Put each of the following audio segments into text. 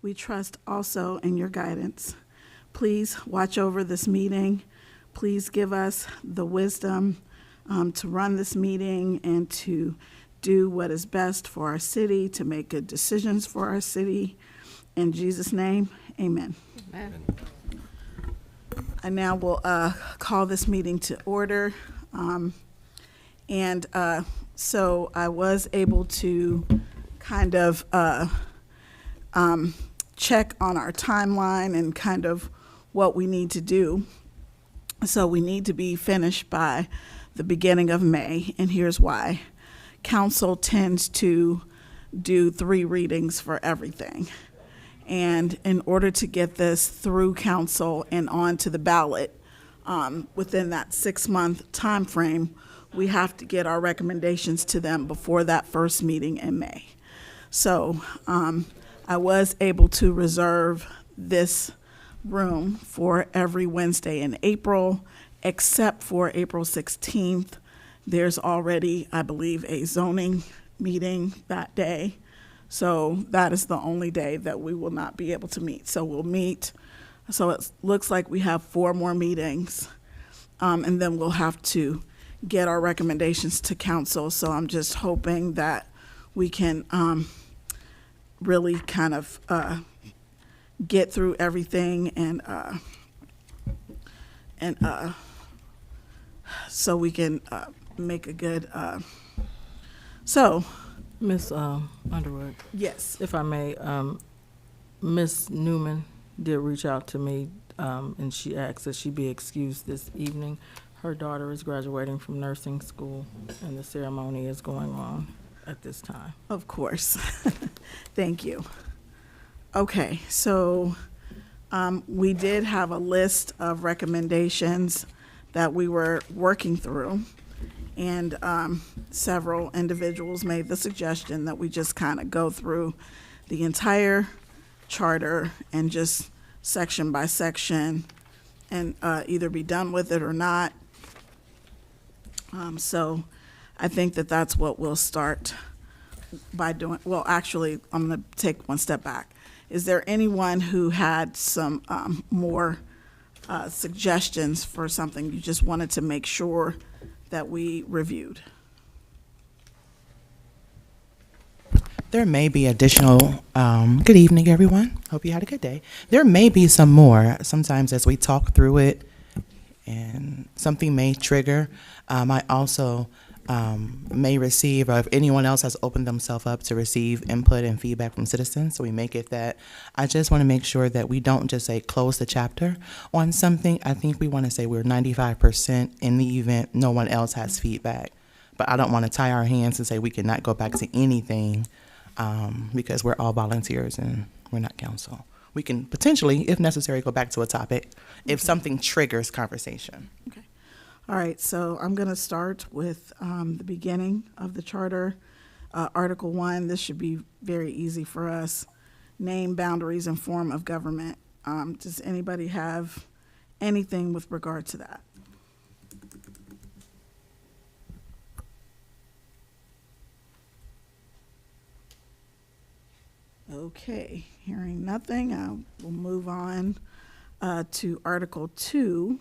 we trust also in your guidance. Please watch over this meeting. Please give us the wisdom to run this meeting and to do what is best for our city, to make good decisions for our city. In Jesus' name, amen. Amen. I now will call this meeting to order. So I was able to kind of check on our timeline and kind of what we need to do. So we need to be finished by the beginning of May, and here's why. Council tends to do 3 readings for everything. And in order to get this through council and onto the ballot within that 6-month time frame, we have to get our recommendations to them before that first meeting in May. So I was able to reserve this room for every Wednesday in April, except for April 16th. There's already, I believe, a zoning meeting that day. So that is the only day that we will not be able to meet. So we'll meet. So it looks like we have 4 more meetings, and then we'll have to get our recommendations to council. So I'm just hoping that we can really kind of get through everything and so we can make a good. So, Miss Underwood, yes. if I may, Miss Newman did reach out to me, and she asked that she be excused this evening. Her daughter is graduating from nursing school, and the ceremony is going on at this time. Of course. Thank you. Okay, so we did have a list of recommendations that we were working through, and several individuals made the suggestion that we just kind of go through the entire charter and just section by section and either be done with it or not. So I think that that's what we'll start by doing. Well, actually, I'm going to take one step back. Is there anyone who had some more suggestions for something you just wanted to make sure that we reviewed? There may be additional, good evening, everyone. Hope you had a good day. There may be some more. Sometimes as we talk through it and something may trigger, I also may receive, or if anyone else has opened themselves up to receive input and feedback from citizens, so we make it that. I just want to make sure that we don't just say close the chapter on something. I think we want to say we're 95% in the event no one else has feedback. But I don't want to tie our hands and say we cannot go back to anything because we're all volunteers and we're not council. We can potentially, if necessary, go back to a topic if something triggers conversation. Okay. All right, so I'm going to start with the beginning of the charter. Article 1, this should be very easy for us. Name, boundaries, and form of government. Does anybody have anything with regard to that? Okay, hearing nothing, I will move on to Article 2.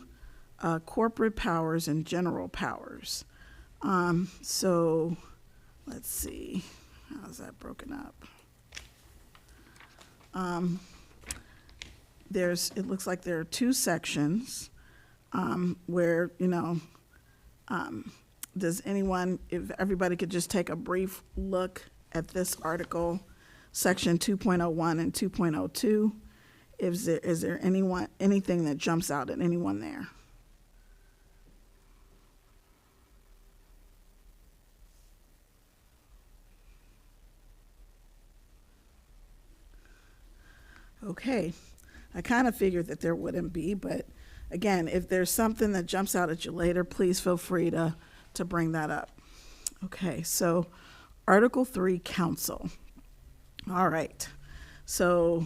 Corporate powers and general powers. So let's see, how's that broken up? It looks like there are 2 sections where, does anyone, if everybody could just take a brief look at this article, section 2.01 and 2.02, is there anything that jumps out at anyone there? Okay, I kind of figured that there wouldn't be, but again, if there's something that jumps out at you later, please feel free to bring that up. Okay, so Article 3, Council. All right, so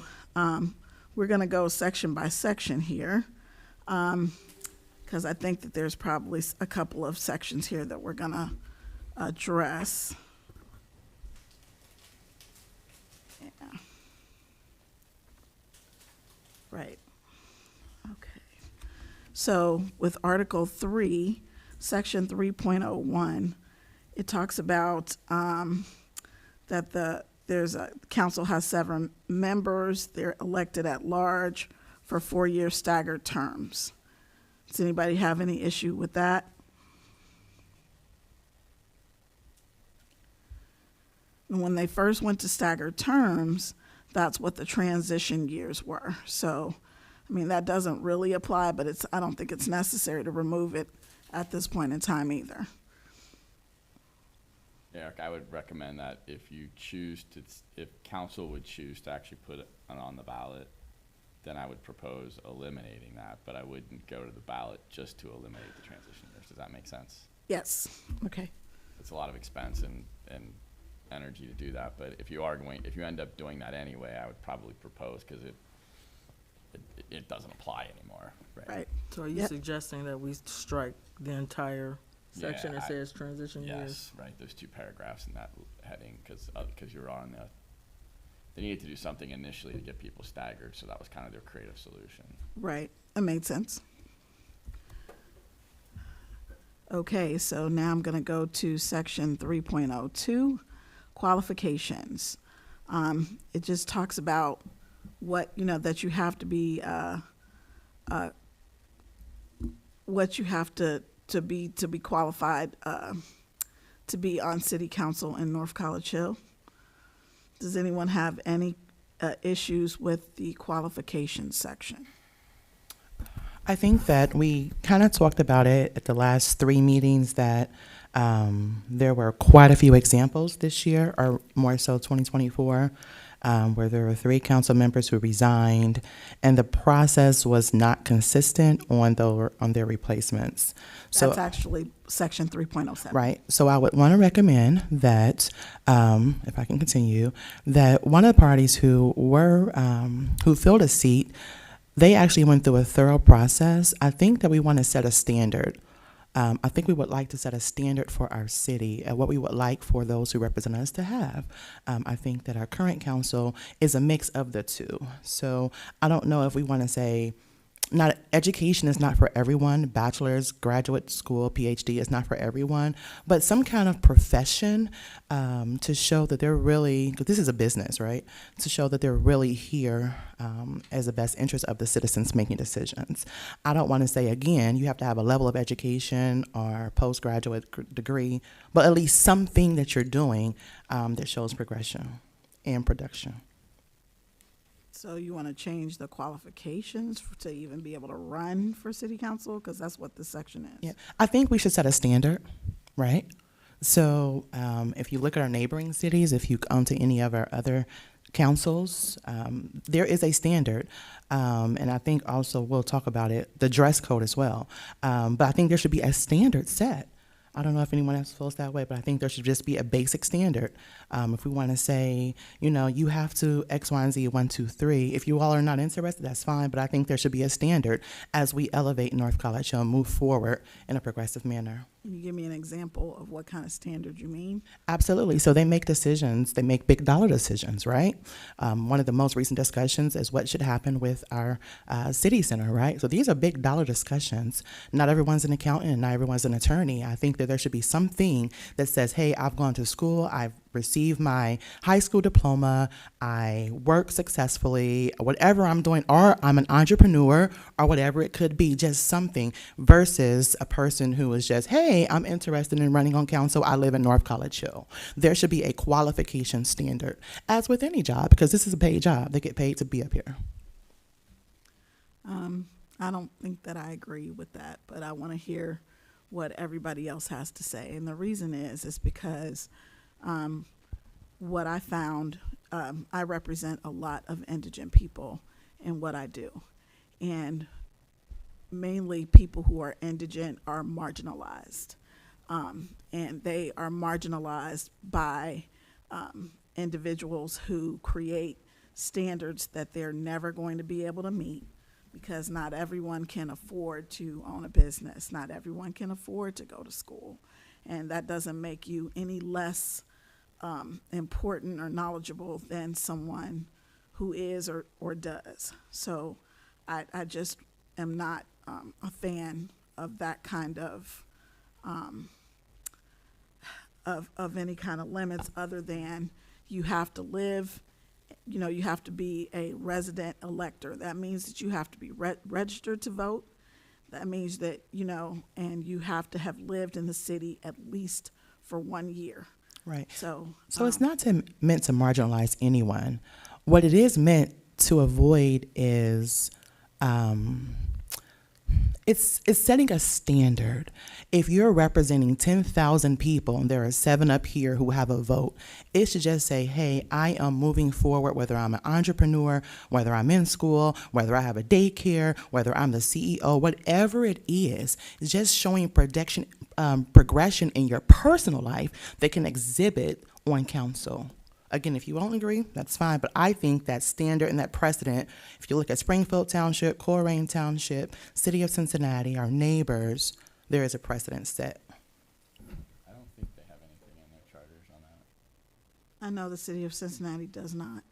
we're going to go section by section here because I think that there's probably a couple of sections here that we're going to address. Yeah. Right. Okay. So with Article 3, Section 3.01, it talks about that there's a council has 7 members. They're elected at large for 4-year staggered terms. Does anybody have any issue with that? And when they first went to staggered terms, that's what the transition years were. So, I mean, that doesn't really apply, but I don't think it's necessary to remove it at this point in time either. Eric, I would recommend that if council would choose to actually put it on the ballot, then I would propose eliminating that, but I wouldn't go to the ballot just to eliminate the transition years. Does that make sense? Yes. Okay. It's a lot of expense and energy to do that, but if you end up doing that anyway, I would probably propose, because it doesn't apply anymore. Right. So are you Yep. suggesting that we strike the entire section that says transition years? Yes, right, those 2 paragraphs in that heading, because you're on they needed to do something initially to get people staggered, so that was kind of their creative solution. Right. That made sense. Okay, so now I'm going to go to Section 3.02, qualifications. It just talks about what, that you have to be, what you have to be qualified to be on city council in North College Hill. Does anyone have any issues with the qualifications section? I think that we kind of talked about it at the last 3 meetings, that there were quite a few examples this year, or more so 2024, where there were 3 council members who resigned, and the process was not consistent on their replacements. So That's actually Section 3.07. right. So I would want to recommend that, if I can continue, that one of the parties who filled a seat, they actually went through a thorough process. I think that we want to set a standard. I think we would like to set a standard for our city and what we would like for those who represent us to have. I think that our current council is a mix of the 2. So I don't know if we want to say, education is not for everyone. Bachelor's, graduate school, PhD is not for everyone, but some kind of profession to show that they're really, because this is a business, right? To show that they're really here as the best interest of the citizens making decisions. I don't want to say, again, you have to have a level of education or postgraduate degree, but at least something that you're doing that shows progression and production. So you want to change the qualifications to even be able to run for city council? Because that's what this section is. Yeah, I think we should set a standard, right? So if you look at our neighboring cities, if you come to any of our other councils, there is a standard. And I think also we'll talk about it, the dress code as well. But I think there should be a standard set. I don't know if anyone else feels that way, but I think there should just be a basic standard. If we want to say, you have to X, Y, and Z, 1, 2, 3. If you all are not interested, that's fine. But I think there should be a standard as we elevate North College Hill and move forward in a progressive manner. Can you give me an example of what kind of standard you mean? Absolutely. So they make decisions. They make big dollar decisions, right? One of the most recent discussions is what should happen with our city center, right? So these are big dollar discussions. Not everyone's an accountant and not everyone's an attorney. I think that there should be something that says, hey, I've gone to school, I've received my high school diploma, I work successfully, whatever I'm doing, or I'm an entrepreneur, or whatever it could be, just something, versus a person who is just, hey, I'm interested in running on council, I live in North College Hill. There should be a qualification standard, as with any job, because this is a paid job. They get paid to be up here. I don't think that I agree with that, but I want to hear what everybody else has to say. And the reason is because what I found, I represent a lot of indigent people in what I do. And mainly people who are indigent are marginalized. And they are marginalized by individuals who create standards that they're never going to be able to meet, because not everyone can afford to own a business. Not everyone can afford to go to school. And that doesn't make you any less important or knowledgeable than someone who is or does. So I just am not a fan of that kind of any kind of limits, other than you have to live, you have to be a resident elector. That means that you have to be registered to vote. That means that, and you have to have lived in the city at least for 1 year. Right. So It's not meant to marginalize anyone. What it is meant to avoid is it's setting a standard. If you're representing 10,000 people and there are 7 up here who have a vote, it should just say, hey, I am moving forward, whether I'm an entrepreneur, whether I'm in school, whether I have a daycare, whether I'm the CEO, whatever it is, it's just showing progression in your personal life that can exhibit on council. Again, if you won't agree, that's fine, but I think that standard and that precedent, if you look at Springfield Township, Coleraine Township, City of Cincinnati, our neighbors, there is a precedent set. I don't think they have anything in their charters on that. I know the city of Cincinnati does not.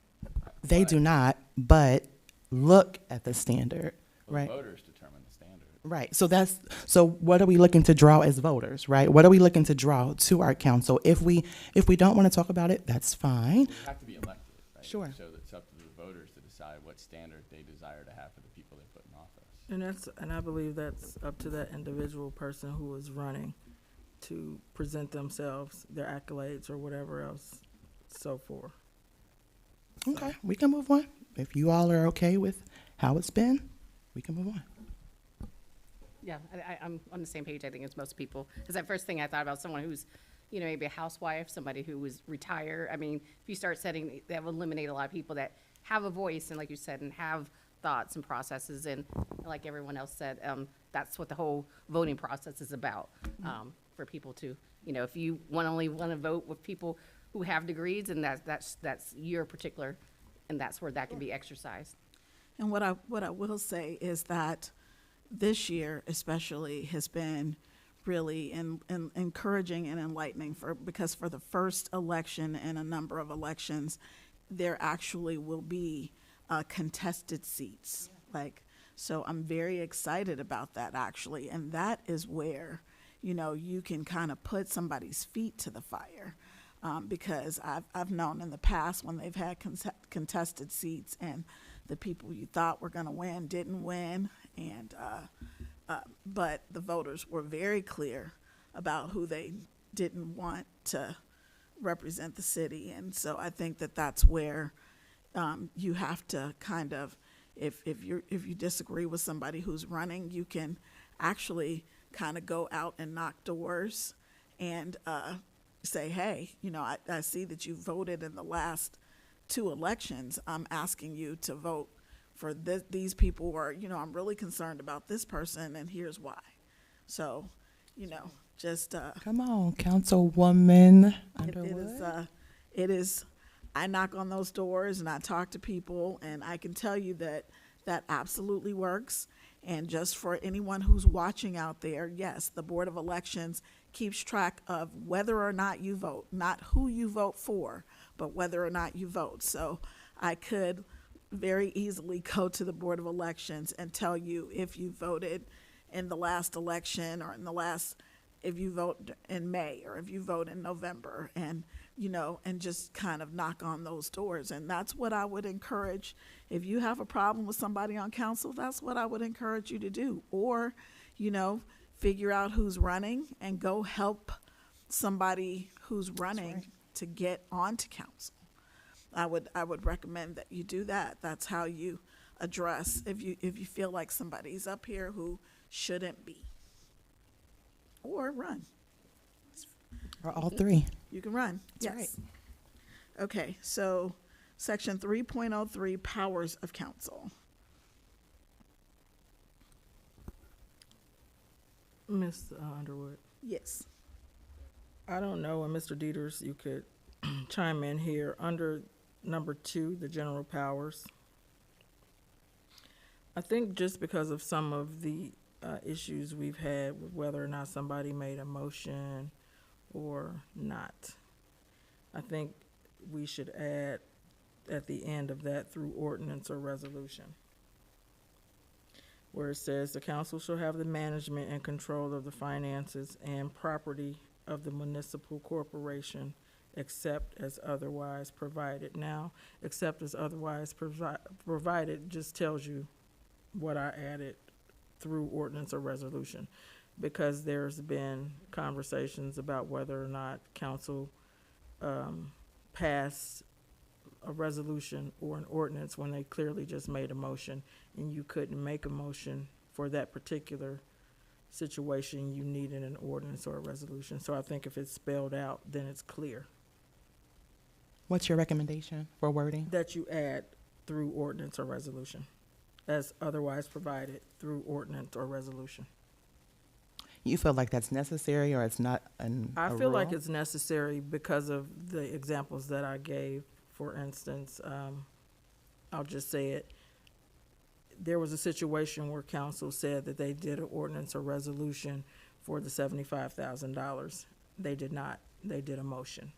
They do not, but look at the standard, Well, right? the voters determine the standard. Right. So what are we looking to draw as voters, right? What are we looking to draw to our council? If we don't want to talk about it, that's fine. You have to be elected, right? Sure. So it's up to the voters to decide what standard they desire to have for the people they put in office. And I believe that's up to that individual person who is running to present themselves, their accolades or whatever else, so forth. Okay, we can move on. If you all are okay with how it's been, we can move on. Yeah, I'm on the same page, I think, as most people. Because that first thing I thought about, someone who's, maybe a housewife, somebody who was retired. I mean, if you start setting, that will eliminate a lot of people that have a voice, and like you said, and have thoughts and processes. And like everyone else said, that's what the whole voting process is about, for people to, if you only want to vote with people who have degrees, and that's your particular, and that's where that can be exercised. And what I will say is that this year especially has been really encouraging and enlightening because for the first election in a number of elections, there actually will be contested seats. So I'm very excited about that, actually. And that is where, you can kind of put somebody's feet to the fire. Because I've known in the past when they've had contested seats and the people you thought were going to win didn't win, and but the voters were very clear about who they didn't want to represent the city. And so I think that that's where you have to kind of, if you disagree with somebody who's running, you can actually kind of go out and knock doors and say, hey, I see that you voted in the last 2 elections. I'm asking you to vote for these people, or, I'm really concerned about this person, and here's why. So, just Come on, Councilwoman Underwood. it is, I knock on those doors and I talk to people, and I can tell you that absolutely works. And just for anyone who's watching out there, yes, the Board of Elections keeps track of whether or not you vote, not who you vote for, but whether or not you vote. So I could very easily go to the Board of Elections and tell you if you voted in the last election, or if you vote in May, or if you vote in November, and and just kind of knock on those doors. And that's what I would encourage. If you have a problem with somebody on council, that's what I would encourage you to do. Or, figure out who's running and go help somebody who's running to get onto council. I would recommend that you do that. That's how you address if you feel like somebody's up here who shouldn't be. Or run. Or all 3. You can run. That's Yes. Okay, so section 3.03, powers of council. Ms. Underwood, Yes. I don't know, and Mr. Dieters, you could chime in here. Under number 2, the general powers, I think just because of some of the issues we've had with whether or not somebody made a motion or not, I think we should add at the end of that, through ordinance or resolution. where it says, "The council shall have the management and control of the finances and property of the municipal corporation, except as otherwise provided." Now, except as otherwise provided just tells you what I added through ordinance or resolution, because there's been conversations about whether or not council pass a resolution or an ordinance when they clearly just made a motion, and you couldn't make a motion for that particular situation. You needed an ordinance or a resolution. So I think if it's spelled out, then it's clear What's your recommendation for wording? that you add through ordinance or resolution, as otherwise provided through ordinance or resolution. You feel like that's necessary, or it's not I a feel like rule? it's necessary because of the examples that I gave. For instance, I'll just say it. There was a situation where council said that they did an ordinance or resolution for the $75,000. They did not. They did a motion.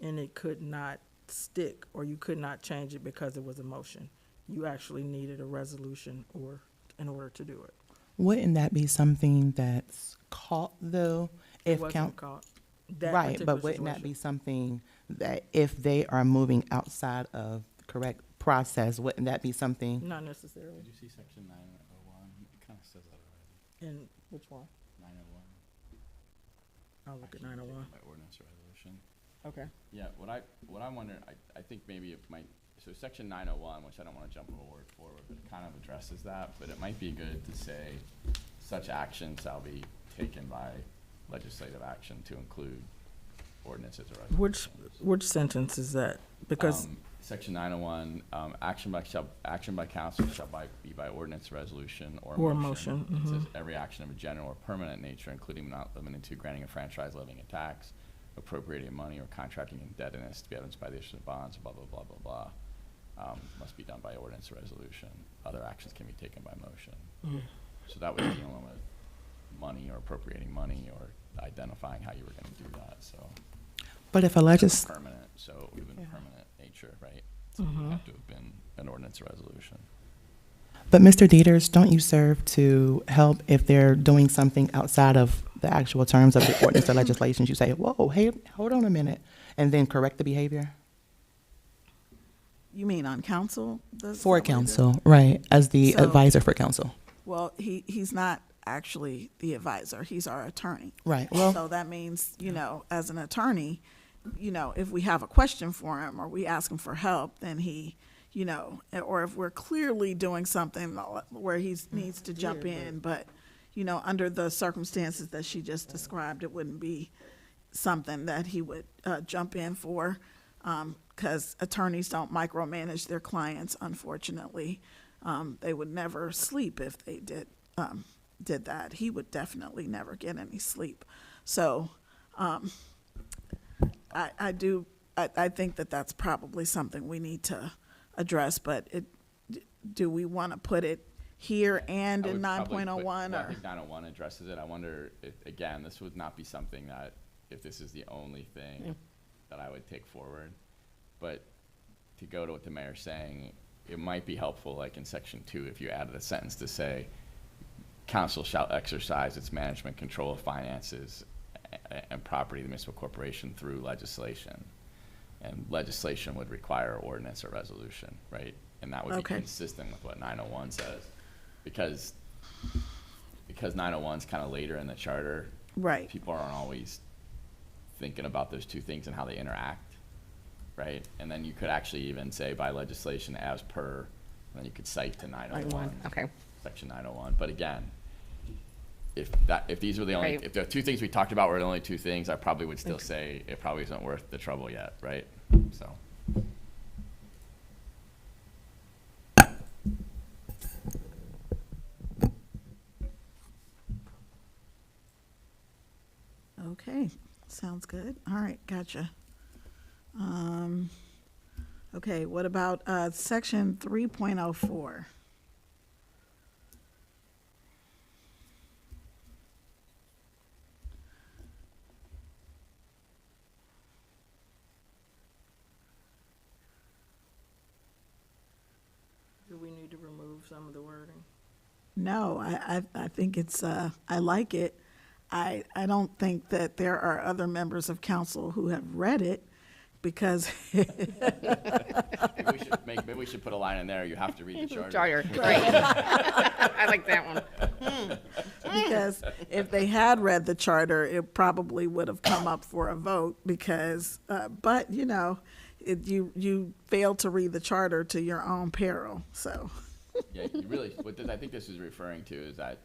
And it could not stick, or you could not change it because it was a motion. You actually needed a resolution or in order to do it. Wouldn't that be something that's caught, though? It If wasn't caught. That Right, particular but wouldn't that situation. be something that if they are moving outside of correct process, wouldn't that be something? Not necessarily. Did you see section 901? It kind of says that already. In which one? 901. I'll look at Actually, 901. By ordinance or resolution. Okay. Yeah, what I wonder, I think maybe it might, so section 901, which I don't want to jump forward, but it kind of addresses that, but it might be good to say, such action shall be taken by legislative action to include ordinances or resolutions. Which sentence is that? Because, Section 901, action by council shall be by ordinance, resolution, or Or motion. motion, It says every action of a general or permanent nature, including but not limited to granting a franchise, levying a tax, appropriating money, or contracting indebtedness to be evidenced by the issuance of bonds, blah, blah, blah, blah, blah, must be done by ordinance or resolution. Other actions can be taken by motion. So that was dealing with money or appropriating money or identifying how you were gonna do that, so. But if a Permanent, so even Yeah. permanent nature, right? So it would have to have been an ordinance or resolution. But Mr. Dieters, don't you serve to help if they're doing something outside of the actual terms of the ordinance or legislations? You say, whoa, hey, hold on a minute, and then correct the behavior? You mean on council? For council, right, as the So- advisor for council. Well, he's not actually the advisor. He's our attorney. Right, well, So that means, as an attorney, if we have a question for him or we ask him for help, then he, or if we're clearly doing something where he needs to jump in, but, under the circumstances that she just described, it wouldn't be something that he would jump in for, because attorneys don't micromanage their clients, unfortunately. They would never sleep if they did that. He would definitely never get any sleep. So I think that that's probably something we need to address, but do we want to put it here and I in would probably 9.01 well, I or? think 901 addresses it. I wonder if, again, this would not be something that, if this is the only thing that I would take forward. But to go to what the mayor's saying, it might be helpful, like in section 2, if you added a sentence to say, council shall exercise its management control of finances and property of the municipal corporation through legislation. And legislation would require ordinance or resolution, right? And that would be Okay. consistent with what 901 says. Because 901's kind of later in the charter, Right. people aren't always thinking about those two things and how they interact, right? And then you could actually even say by legislation as per, and then you could cite to 901. Okay. Section 901. But again, if these were the only, Right. if the two things we talked about were the only two things, I probably would still say it probably isn't worth the trouble yet, right? So. Okay, sounds good. All right, gotcha. Okay, what about section 3.04? do we need to remove some of the wording? No, I think it's, I like it. I don't think that there are other members of council who have read it because, Maybe we should put a line in there, you have to read the charter. Charter, right. I like that one. because if they had read the charter, it probably would have come up for a vote because, but you know, you failed to read the charter to your own peril, so. Yeah, you really, I think this is referring to is that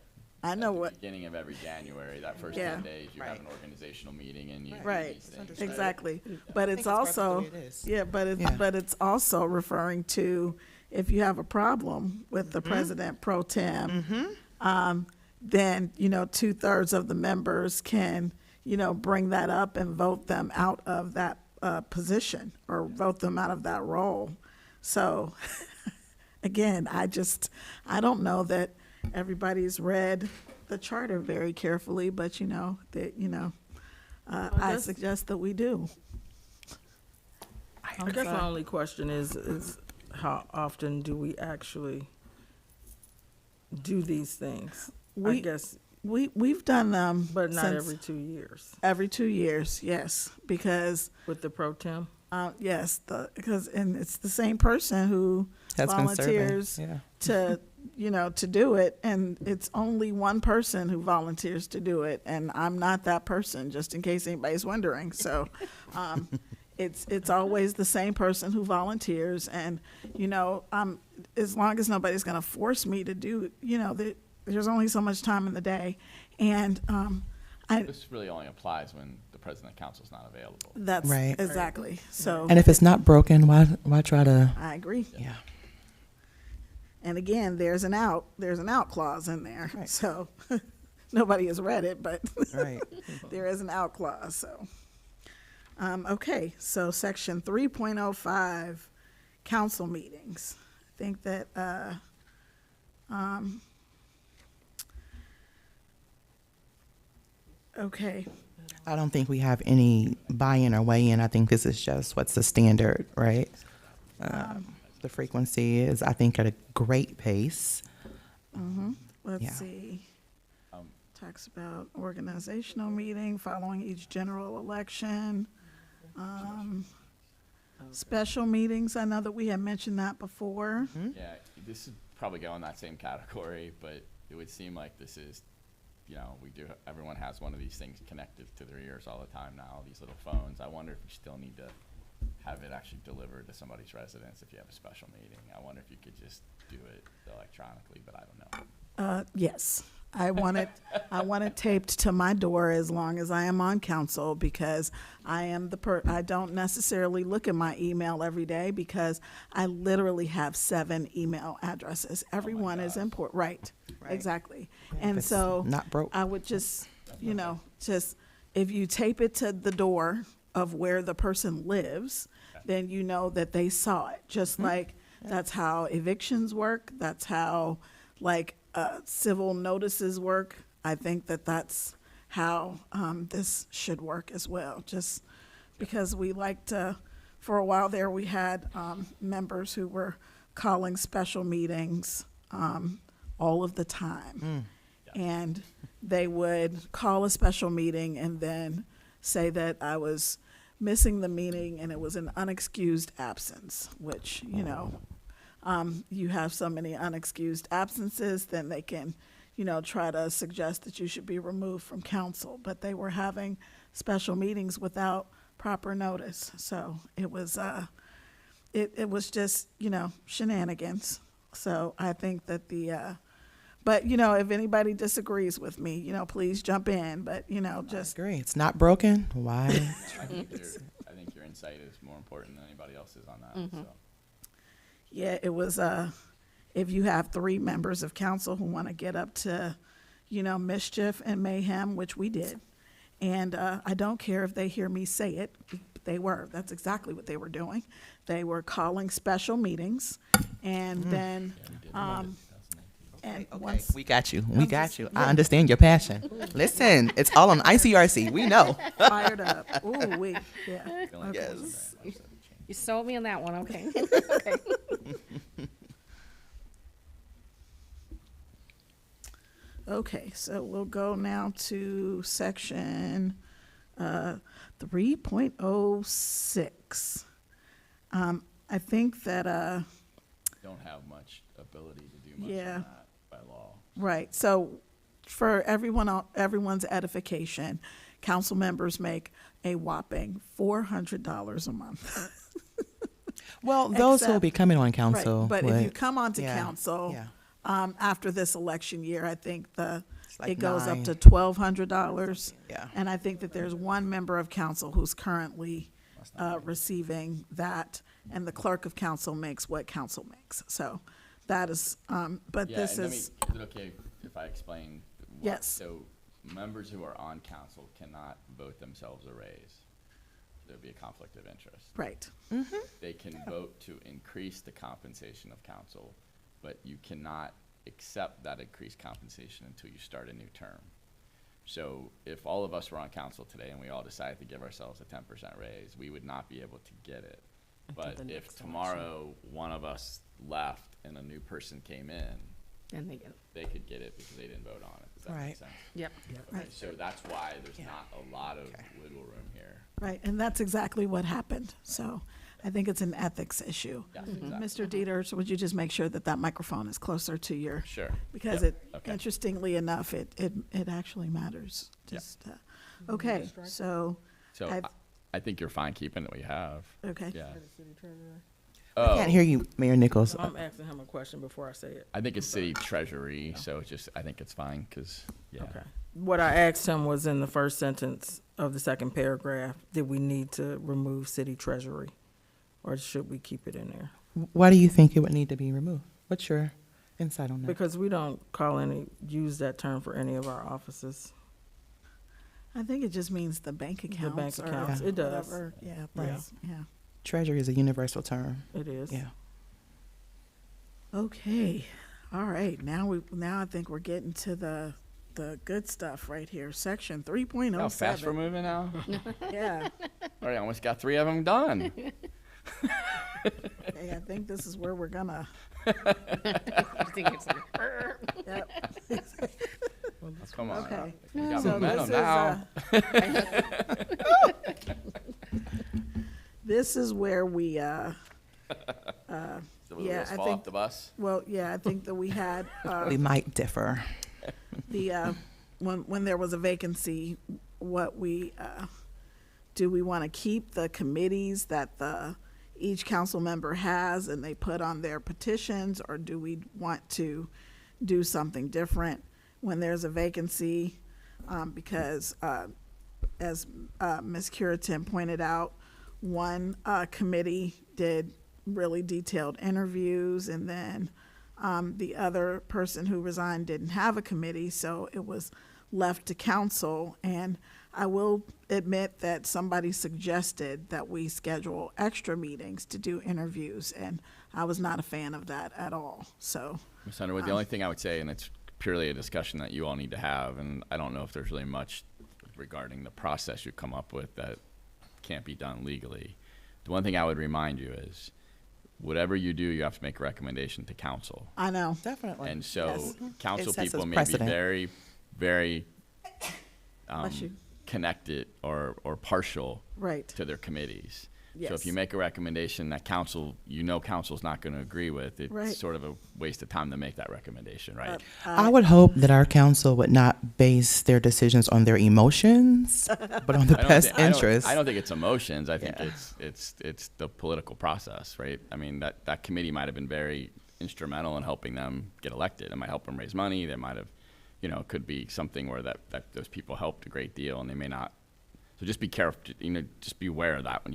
I know at the what, beginning of every January, that first Yeah. 10 days, you have Right. an organizational meeting and you do Right. these things. exactly, but it's also, the way it is. yeah, but it's also referring to if you have a problem with the president pro tem, then, you know, 2/3 of the members can, you know, bring that up and vote them out of that position or vote them out of that role. So, again, I don't know that everybody's read the charter very carefully, but you know, that, you know, I guess- suggest that we do. I guess my only question is how often do we actually do these things? I We- guess, We've done them, but not since every 2 years every 2 years, yes, because, with the pro tem. yes, and it's the same person who Has been serving. volunteers Yeah. to, you know, to do it, and it's only one person who volunteers to do it, and I'm not that person, just in case anybody's wondering, so, it's always the same person who volunteers, and, you know, as long as nobody's gonna force me to do, you know, there's only so much time in the day, and, This really only applies when the president of council is not available. that's, Right. exactly, so, And if it's not broken, why try to? I agree. Yeah. And again, there's an out clause in there, Right. so, nobody has read it, but Right. there is an out clause, so. Okay, so section 3.05, council meetings. I think that, okay, I don't think we have any buy-in or weigh-in. I think this is just what's the standard, right? The frequency is, I think, at a great pace. let's Yeah. see. Talks about organizational meeting following each general election. Special meetings, I know that we had mentioned that before. Yeah, this would probably go in that same category, but it would seem like this is, you know, everyone has one of these things connected to their ears all the time now, these little phones. I wonder if you still need to have it actually delivered to somebody's residence if you have a special meeting. I wonder if you could just do it electronically, but I don't know. Yes, I want it taped to my door as long as I am on council, because I am I don't necessarily look at my email every day because I literally have 7 email addresses. Everyone is gosh. important, right, exactly. If And it's so not broke. I would just, you know, just, if you tape it to the door of where the person lives, then you know that they saw it. Just like, that's how evictions work, that's how, like, civil notices work. I think that that's how this should work as well, just because we like to, for a while there, we had members who were calling special meetings all of the time. And they would call a special meeting and then say that I was missing the meeting and it was an unexcused absence, which, you know, you have so many unexcused absences, then they can, you know, try to suggest that you should be removed from council. But they were having special meetings without proper notice. So it was, it was just, you know, shenanigans. So I think that but, you know, if anybody disagrees with me, you know, please jump in. But, you know, just, Agree. It's not broken. Why? I think your insight is more important than anybody else's on that, so. yeah, it was, if you have 3 members of council who want to get up to, you know, mischief and mayhem, which we did. And I don't care if they hear me say it, that's exactly what they were doing. They were calling special meetings, and then, and once, We got you. We got you. I understand your passion. Listen, it's all on ICRC. We know. fired up, ooh, yeah. Feeling like Okay. it wasn't very much of a change. You sold me on that one, okay. Okay. Okay, so we'll go now to section 3.06. I think that, Don't have much ability to do much Yeah. on that by law. right, so for everyone's edification, council members make a whopping $400 a month. Well, those who will be Except- coming on Right, council. but if you would- come onto yeah, council, yeah. after this election year, I think like it goes up $9. to $1,200. Yeah. And I think that there's one member of council who's currently receiving that, and the clerk of council makes what council makes. So that is, but Yeah, this and let me, is, is it okay if I explain? what- Yes. So members who are on council cannot vote themselves a raise. There'd be a conflict of interest. right, They can vote to increase the compensation of council, but you cannot accept that increased compensation until you start a new term. So if all of us were on council today and we all decided to give ourselves a 10% raise, we would not be able to get it. But the if next tomorrow one of us left and a new person came in, And they get, they could get it because they didn't vote on it. Does that make Right. sense? yep. Okay, so that's why there's Yeah. not a lot of Okay. wiggle room here. right. And that's exactly what happened. So I think it's an ethics issue. Yes, exactly. Mr. Dieters, would you just make sure that that microphone is closer to your, Sure. because Yep. it, Okay. interestingly enough, it actually matters. Yep. Just, okay, so, So I've- I think you're fine keeping what you have. okay. Yeah. City treasurer. Oh, Can't hear you, Mayor Nichols. I'm asking him a question before I say it. I think it's city treasury, so it's just, I think it's fine, because, yeah. Okay. What I asked him was in the first sentence of the second paragraph, did we need to remove city treasury? Or should we keep it in there? Why do you think it would need to be removed? What's your insight on that? Because we don't use that term for any of our offices. I think it just means the bank accounts. bank or accounts. Yeah. It does. whatever. Yeah, Yeah. that's, yeah. Treasury is a universal term. It is. Yeah. Okay, all right, now I think we're getting to the good stuff right here, section 3.07. How fast we're moving now? Yeah, All right, almost got 3 of them done. hey, I think this is where we're gonna, I think it's like, yep. Come on. Okay. We got So momentum this is, now. This is where we, So the yeah, wheels I fall think- off the bus. well, yeah, I think that we had, We might differ. when there was a vacancy, what do we want to keep the committees that each council member has and they put on their petitions, or do we want to do something different when there's a vacancy? Because as Ms. Curitin pointed out, one committee did really detailed interviews, and then the other person who resigned didn't have a committee, so it was left to council. And I will admit that somebody suggested that we schedule extra meetings to do interviews, and I was not a fan of that at all. So, Ms. Underwood, the only thing I would say, and it's purely a discussion that you all need to have, and I don't know if there's really much regarding the process you come up with that can't be done legally. The one thing I would remind you is, whatever you do, you have to make a recommendation to council. I know. Definitely. And so Yes. council It sets people us may precedent. be very, very Bless you. connected or partial Right. to their committees. So Yes. if you make a recommendation that council, council's not going to agree with, it's Right. sort of a waste of time to make that recommendation, right? I would hope that our council would not base their decisions on their emotions, but on the best interest. I don't think it's emotions. I think Yeah. it's the political process, right? I mean, that committee might have been very instrumental in helping them get elected. It might help them raise money. They might have, it could be something where that those people helped a great deal, and they may not. So just be careful. Just be aware of that when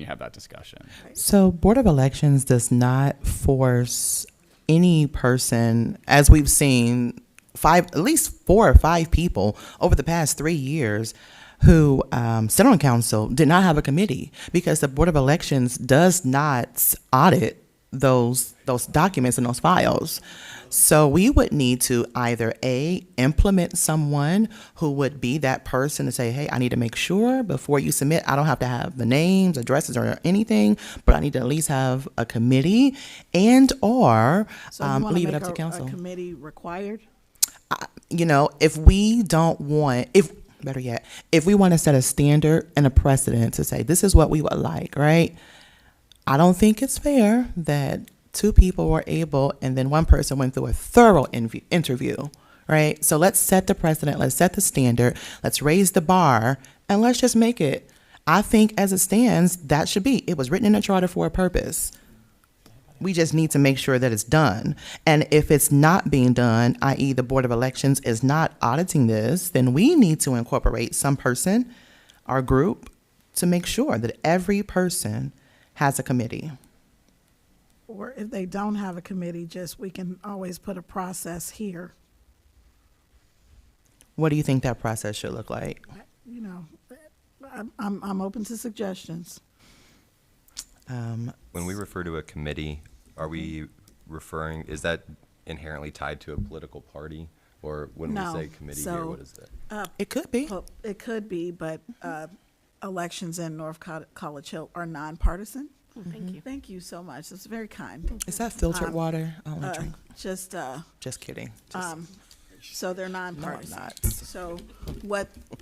you have that discussion. So Board of Elections does not force any person, as we've seen, at least 4 or 5 people over the past 3 years who sit on council did not have a committee, because the Board of Elections does not audit those documents and those files. So we would need to either implement someone who would be that person to say, hey, I need to make sure before you submit, I don't have to have the names, addresses, or anything, but I need to at least have a committee, and or So you wanna leave it make up to a council. committee required? You know, if we don't want, if better yet, if we want to set a standard and a precedent to say this is what we would like, right? I don't think it's fair that two people were able and then one person went through a thorough interview, right? So let's set the precedent, let's set the standard, let's raise the bar, and let's just make it. I think as it stands, that should be. It was written in the charter for a purpose. We just need to make sure that it's done. And if it's not being done, i.e. the Board of Elections is not auditing this, then we need to incorporate some person, our group, to make sure that every person has a committee. Or if they don't have a committee, we can always put a process here. What do you think that process should look like? You know, I'm open to suggestions. When we refer to a committee, are we referring, is that inherently tied to a political party? Or when No. we say committee here, So, what is that? It could be. Well, it could be, but elections in North College Hill are nonpartisan. Thank you. Thank you so much. That's very kind. Is that filtered water? I only drink. Just Just kidding. Just, so they're nonpartisan. not. So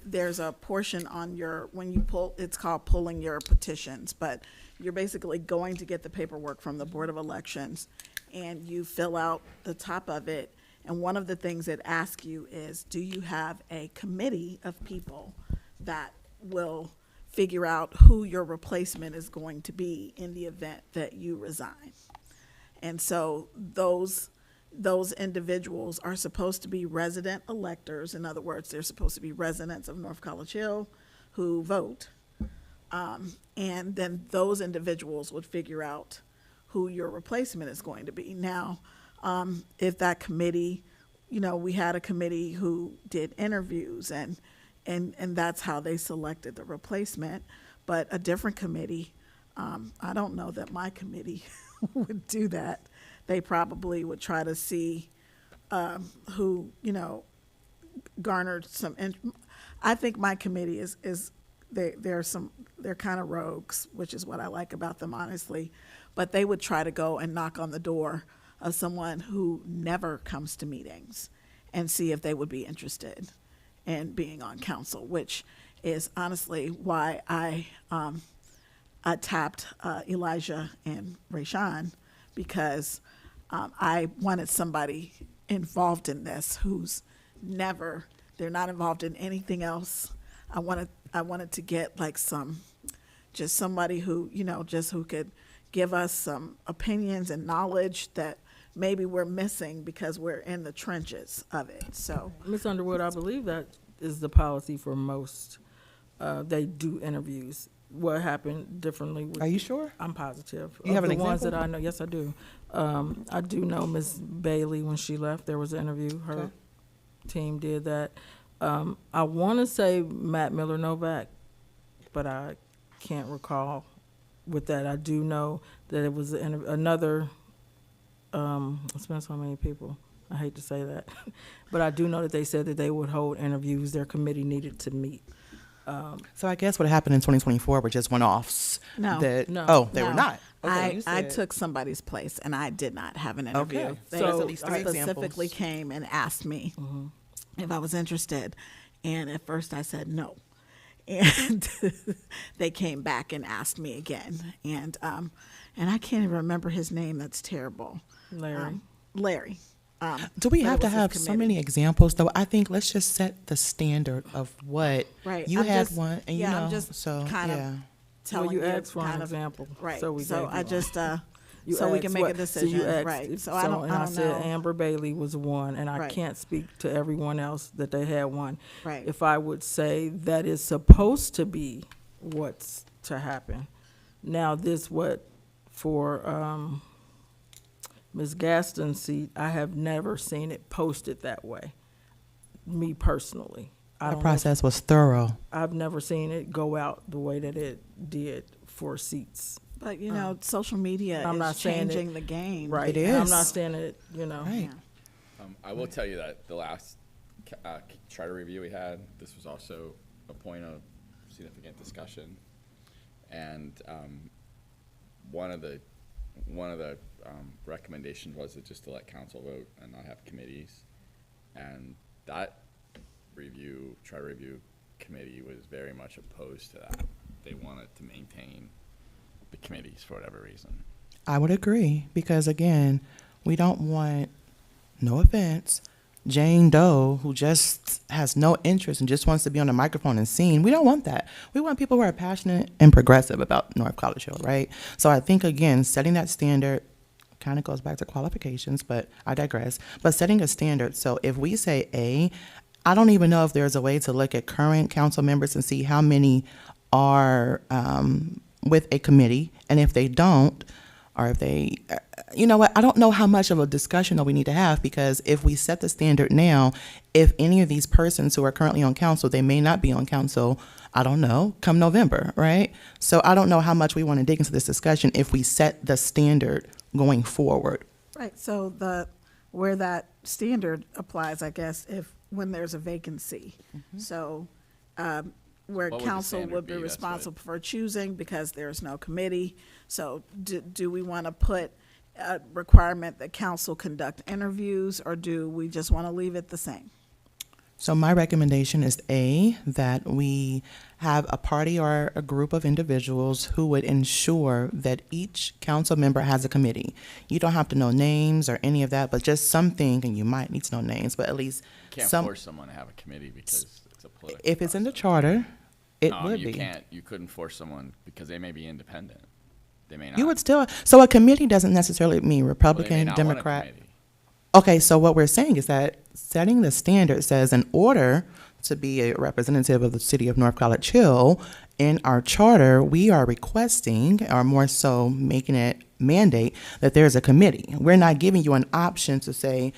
there's a portion on when you pull, it's called pulling your petitions, but you're basically going to get the paperwork from the Board of Elections and you fill out the top of it. And one of the things it asks you is, do you have a committee of people that will figure out who your replacement is going to be in the event that you resign? And so those individuals are supposed to be resident electors. In other words, they're supposed to be residents of North College Hill who vote. And then those individuals would figure out who your replacement is going to be. Now, if that committee, we had a committee who did interviews and that's how they selected the replacement. But a different committee, I don't know that my committee would do that. They probably would try to see who, garnered some. I think my committee they're kind of rogues, which is what I like about them, honestly. But they would try to go and knock on the door of someone who never comes to meetings and see if they would be interested in being on council, which is honestly why I tapped Elijah and Rayshawn, because I wanted somebody involved in this who's they're not involved in anything else. I wanted to get like just somebody who, who could give us some opinions and knowledge that maybe we're missing because we're in the trenches of it. So, Ms. Underwood, I believe that is the policy for most. They do interviews. What happened differently? Are you sure? I'm positive. You have Of an the ones that example? I know, yes, I do. I do know Ms. Bailey, when she left, there was an interview. Her Okay. team did that. I want to say Matt Miller Novak, but I can't recall with that. I do know that it was another, it's been so many people. I hate to say that. But I do know that they said that they would hold interviews. Their committee needed to meet. So I guess what happened in 2024 were just one-offs. No. No. Oh, they No. were not. Okay, you I said- took somebody's place and I did not have an interview. Okay. They So that's at least three specifically examples. came and asked me if I was interested. And at first I said no. And they came back and asked me again. And I can't even remember his name. That's terrible. Larry. Larry. Do we but have it to was his have so committee. many examples, though? I think let's just set the standard of what Right. you I'm had just- one, and yeah, you I'm know, just so kind of yeah. telling Well, you you asked for an kind of- example. Right. So we So gave I you just You so we can asked make a what- decision. So you asked, right. So I don't and I said know. Amber Bailey was one, and I Right. can't speak to everyone else that they had one. Right. If I would say that is supposed to be what's to happen. Now, for Ms. Gaston's seat, I have never seen it posted that way, me personally. I The don't know if- process was thorough. I've never seen it go out the way that it did for seats. But social media I'm is not saying changing the game. Right. It And I'm is. not saying it, Right. I will tell you that the last charter review we had, this was also a point of significant discussion. And one of the recommendations was just to let council vote and not have committees. And that charter review committee was very much opposed to that. They wanted to maintain the committees for whatever reason. I would agree, because again, we don't want, no offense, Jane Doe, who just has no interest and just wants to be on the microphone and sing. We don't want that. We want people who are passionate and progressive about North College Hill, right? So I think, again, setting that standard kind of goes back to qualifications, but I digress. But setting a standard, so if we say A, I don't even know if there's a way to look at current council members and see how many are with a committee, and if they don't, or if they, you know what, I don't know how much of a discussion that we need to have, because if we set the standard now, if any of these persons who are currently on council, they may not be on council, I don't know, come November, right? So I don't know how much we want to dig into this discussion if we set the standard going forward. Right, so where that standard applies, I guess, when there's a vacancy. So, where What would the council standard would be be? That's responsible for choosing because there's no committee. So do we want to put a requirement that council conduct interviews, or do we just want to leave it the same? So my recommendation is A, that we have a party or a group of individuals who would ensure that each council member has a committee. You don't have to know names or any of that, but just something, and you might need to know names, but at least Can't some. force someone to have a committee because it's a political If it's in the process. charter, it No, would you be. can't. You couldn't force someone because they may be independent. They may not. You would still, so a committee doesn't necessarily mean Well, they may Republican, not want a Democrat. committee. Okay, so what we're saying is that setting the standard says in order to be a representative of the city of North College Hill, in our charter, we are requesting, or more so making it mandate, that there's a committee. We're not giving you an option to say,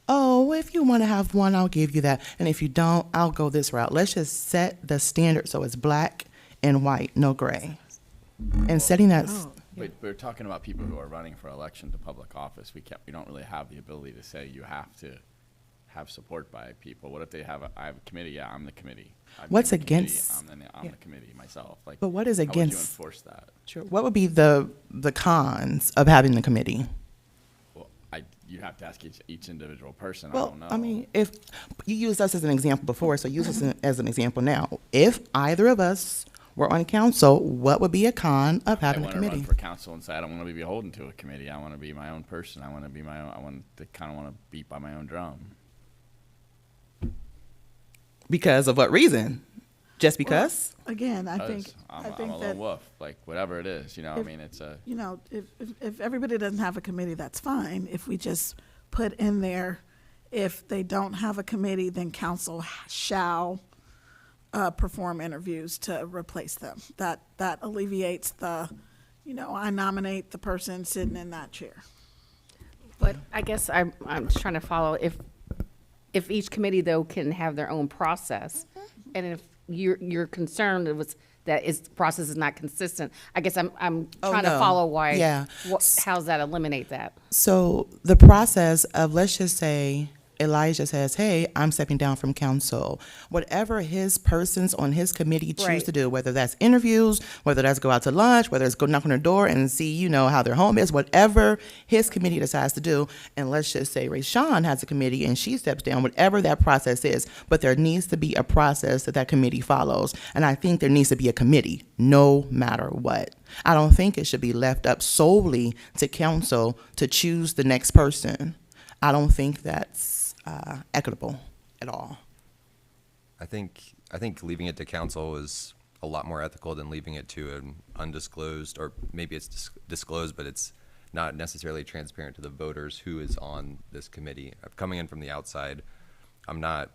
oh, if you want to have one, I'll give you that. And if you don't, I'll go this route. Let's just set the standard so it's black and white, no gray. And setting that, But we're talking about people who are running for election to public office. We don't really have the ability to say you have to have support by people. What if they have I have a committee? Yeah, I'm the committee. I've What's been the committee, against- I'm yeah. the committee myself. Like, But what is how would you against- enforce that? sure, what would be the cons of having the committee? Well, you'd have to ask each individual person. I Well, don't know. I mean, if you used us as an example before, so use us as an example now. If either of us were on council, what would be a con of I having a want to run committee? for council and say I don't want to be beholden to a committee. I want to be my own person. I want to be my own. I want to kind of want to beat by my own drum. Because of what reason? Just because? Again, I Because think, I'm, I I'm think a that, lone wolf. Like whatever it is, you know. I If- mean, it's a. you know, if everybody doesn't have a committee, that's fine. If we just put in there, if they don't have a committee, then council shall perform interviews to replace them. That alleviates the, I nominate the person sitting in that chair. But I guess I'm just trying to follow, if each committee, though, can have their own process, and if you're concerned that its process is not consistent, I guess I'm Oh, trying to no. follow why. Yeah. How's that eliminate that? So the process of, let's just say, Elijah says, hey, I'm stepping down from council. Whatever his persons on his committee choose Right. to do, whether that's interviews, whether that's go out to lunch, whether it's go knock on their door and see, how their home is, whatever his committee decides to do. And let's just say Rayshawn has a committee and she steps down, whatever that process is. But there needs to be a process that committee follows. And I think there needs to be a committee, no matter what. I don't think it should be left up solely to council to choose the next person. I don't think that's equitable at all. I think leaving it to council is a lot more ethical than leaving it to an undisclosed, or maybe it's disclosed, but it's not necessarily transparent to the voters who is on this committee. Coming in from the outside, I'm not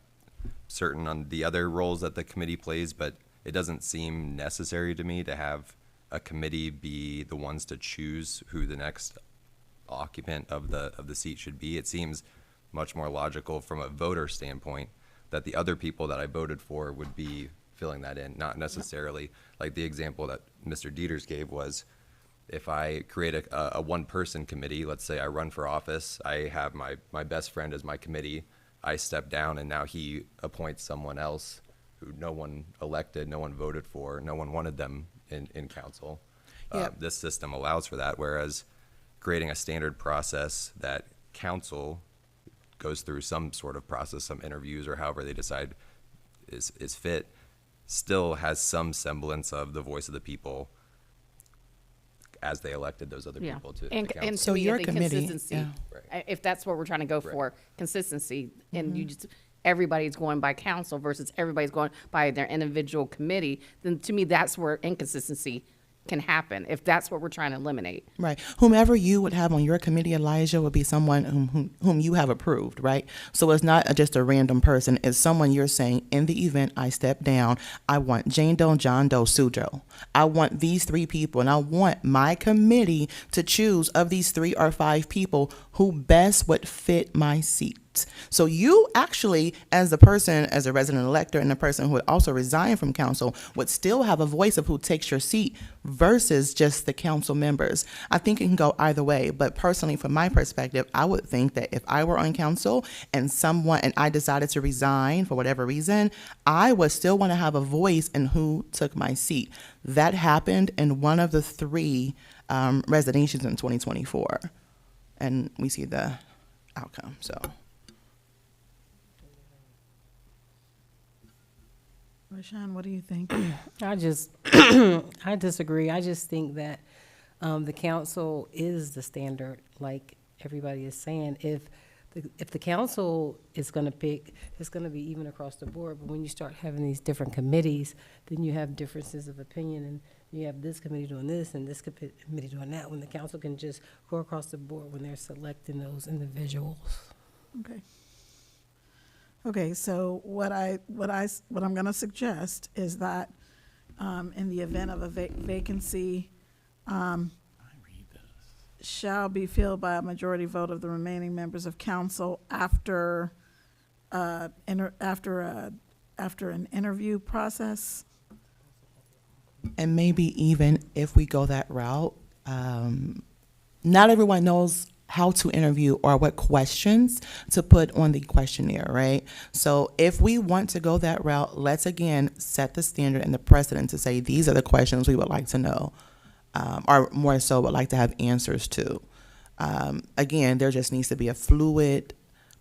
certain on the other roles that the committee plays, but it doesn't seem necessary to me to have a committee be the ones to choose who the next occupant of the seat should be. It seems much more logical from a voter standpoint that the other people that I voted for would be filling that in, not necessarily like the example that Mr. Dieters gave was if I create a one-person committee, let's say I run for office, I have my best friend as my committee, I step down and now he appoints someone else who no one elected, no one voted for, no one wanted them in council. Yeah. This system allows for that, whereas creating a standard process that council goes through some sort of process, some interviews, or however they decide is fit, still has some semblance of the voice of the people as they elected those other Yeah. people to And council. So to me, your I think committee, consistency, yeah. if that's what we're trying to go for, consistency, and you just, everybody's going by council versus everybody's going by their individual committee, then to me, that's where inconsistency can happen, if that's what we're trying to eliminate. Right. Whomever you would have on your committee, Elijah, would be someone whom you have approved, right? So it's not just a random person. It's someone you're saying, in the event I step down, I want Jane Doe, John Doe, Sue Joe. I want these 3 people, and I want my committee to choose of these 3 or 5 people who best would fit my seat. So you actually, as a person, as a resident elector, and a person who would also resign from council, would still have a voice of who takes your seat versus just the council members. I think it can go either way, but personally, from my perspective, I would think that if I were on council and I decided to resign for whatever reason, I would still want to have a voice in who took my seat. That happened in one of the 3 resignations in 2024, and we see the outcome, so. Rashawn, what do you think? I disagree. I just think that the council is the standard, like everybody is saying. If the council is going to pick, it's going to be even across the board. But when you start having these different committees, then you have differences of opinion, and you have this committee doing this and this committee doing that. When the council can just go across the board when they're selecting those individuals. Okay. Okay, so what I'm going to suggest is that in the event of a vacancy, shall be filled by a majority vote of the remaining members of council after an interview process. And maybe even if we go that route, not everyone knows how to interview or what questions to put on the questionnaire, right? So if we want to go that route, let's again set the standard and the precedent to say these are the questions we would like to know, or more so would like to have answers to. Again, there just needs to be a fluid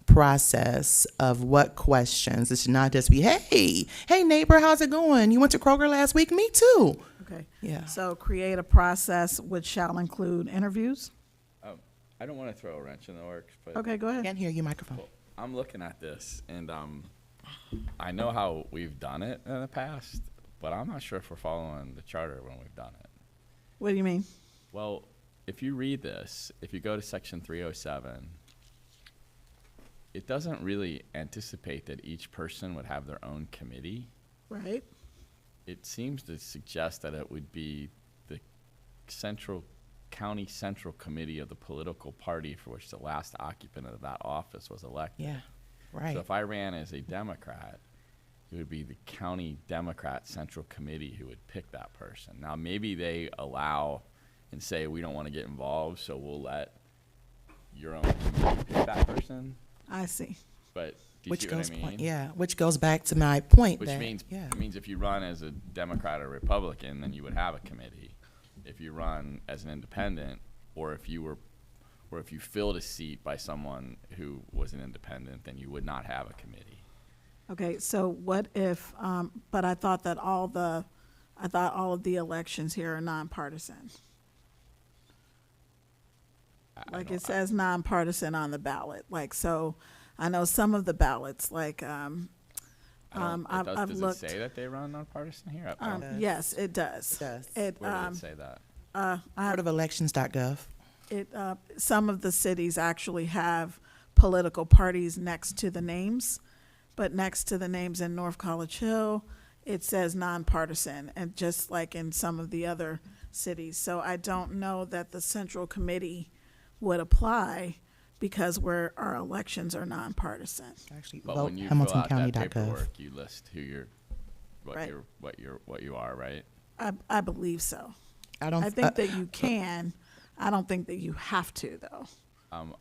process of what questions. It should not just be, hey neighbor, how's it going? You went to Kroger last week? Me too. Okay. Yeah. So create a process which shall include interviews. I don't want to throw a wrench in the works, but Okay, go ahead. Can't hear you, microphone. I'm looking at this, and I know how we've done it in the past, but I'm not sure if we're following the charter when we've done it. What do you mean? Well, if you read this, if you go to section 307, it doesn't really anticipate that each person would have their own committee. Right? It seems to suggest that it would be the county central committee of the political party for which the last occupant of that office was elected. Yeah, right. So if I ran as a Democrat, it would be the county Democrat Central Committee who would pick that person. Now, maybe they allow and say, we don't want to get involved, so we'll let your own committee pick that person. I see. But do you see what I mean? Which goes back to my point. Which that, means yeah. it means if you run as a Democrat or Republican, then you would have a committee. If you run as an independent, or if you filled a seat by someone who was an independent, then you would not have a committee. Okay, so what if, but I thought all of the elections here are nonpartisan. Like it says nonpartisan on the ballot. Like, so I know some of the ballots, like, I've Does looked. it say that they run nonpartisan here? Yes, it does. It does. It, Where does it say that? Part of elections.gov. Some of the cities actually have political parties next to the names, but next to the names in North College Hill, it says nonpartisan, and just like in some of the other cities. So I don't know that the central committee would apply because our elections are nonpartisan. Actually, But vote when you fill out that hamiltoncounty.gov. paperwork, you list Right. what you are, right? I believe so. I I think that you can. I don't think that you have to, though.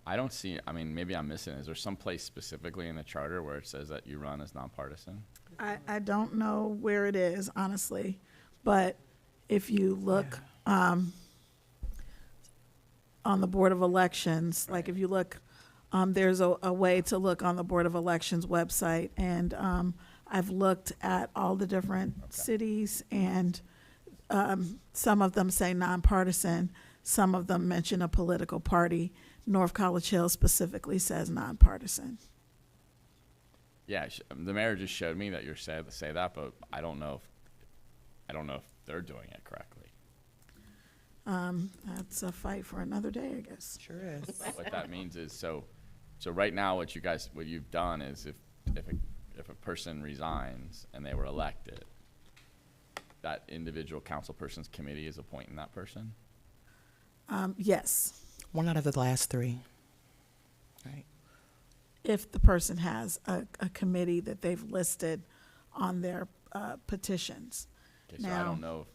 I don't see. I mean, maybe I'm missing. Is there some place specifically in the charter where it says that you run as nonpartisan? I don't know where it is, honestly, but if you look on the Board of Elections, like if you look There's a way to look on the Board of Elections website, and I've looked at all the different cities, and some of them say nonpartisan, some of them mention a political party. North College Hill specifically says nonpartisan. Yeah, the mayor just showed me that you're sad to say that, but I don't know if they're doing it correctly. That's a fight for another day, I guess. Sure is. What that means is, so right now, what you've done is if a person resigns and they were elected, that individual council person's committee is appointing that person? Yes, 1 out of the last 3. Right. if the person has a committee that they've listed on their petitions. Okay, so I Now- don't know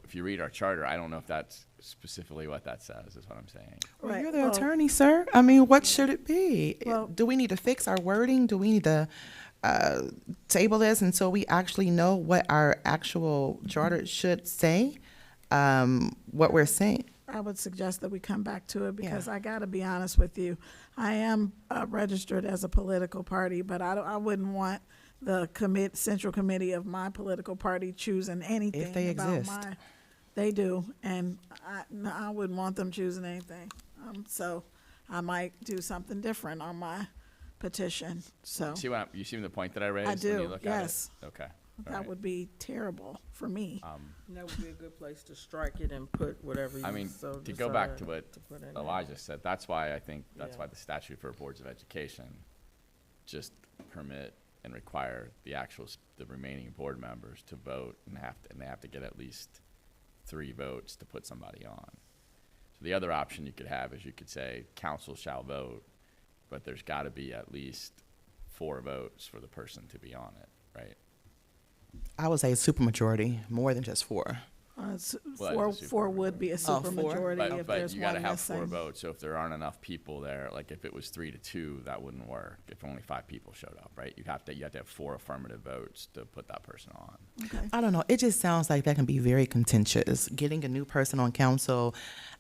if you read our charter, I don't know if that's specifically what that says, is what I'm saying. Well, Right, you're the well- attorney, sir. I mean, what should it be? Well- Do we need to fix our wording? Do we need to table this until we actually know what our actual charter should say? What we're saying? I would suggest that we come back to it because Yeah. I got to be honest with you. I am registered as a political party, but I wouldn't want the central committee of my political party choosing anything they about exist. They do, and I wouldn't want them choosing anything. So I might do something different on my petition. So You see the point that I raised? when do, you look at it? yes. Okay. all that right. would be terrible for me. That would be a good place to strike it and put whatever you I mean, so to go back to decide what to put in there. Elijah said, that's why I think, that's Yeah. why the statute for boards of education just permit and require the remaining board members to vote and they have to get at least 3 votes to put somebody on. So the other option you could have is you could say council shall vote, but there's got to be at least 4 votes for the person to be on it, right? I would say supermajority, more than just 4. Well, Four it's a would be a Oh, 4? supermajority if But there's you gotta one have 4 missing. votes, so if there aren't enough people there, like if it was 3-2, that wouldn't work, if only 5 people showed up, right? You have to have 4 affirmative votes to put that person on. Okay. I don't know. It just sounds like that can be very contentious. Getting a new person on council,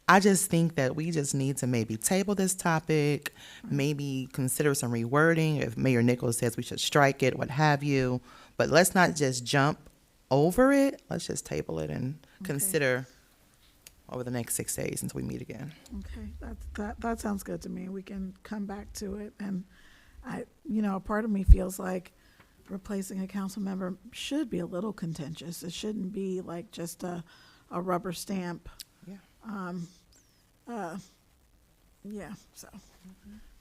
I just think that we just need to maybe table this topic, maybe consider some rewording. If Mayor Nichols says we should strike it, what have you. But let's not just jump over it. Let's just table it and consider over the next 6 days until we meet again. Okay, that sounds good to me. We can come back to it, and a part of me feels like replacing a council member should be a little contentious. It shouldn't be like just a rubber stamp. Yeah. Yeah. So,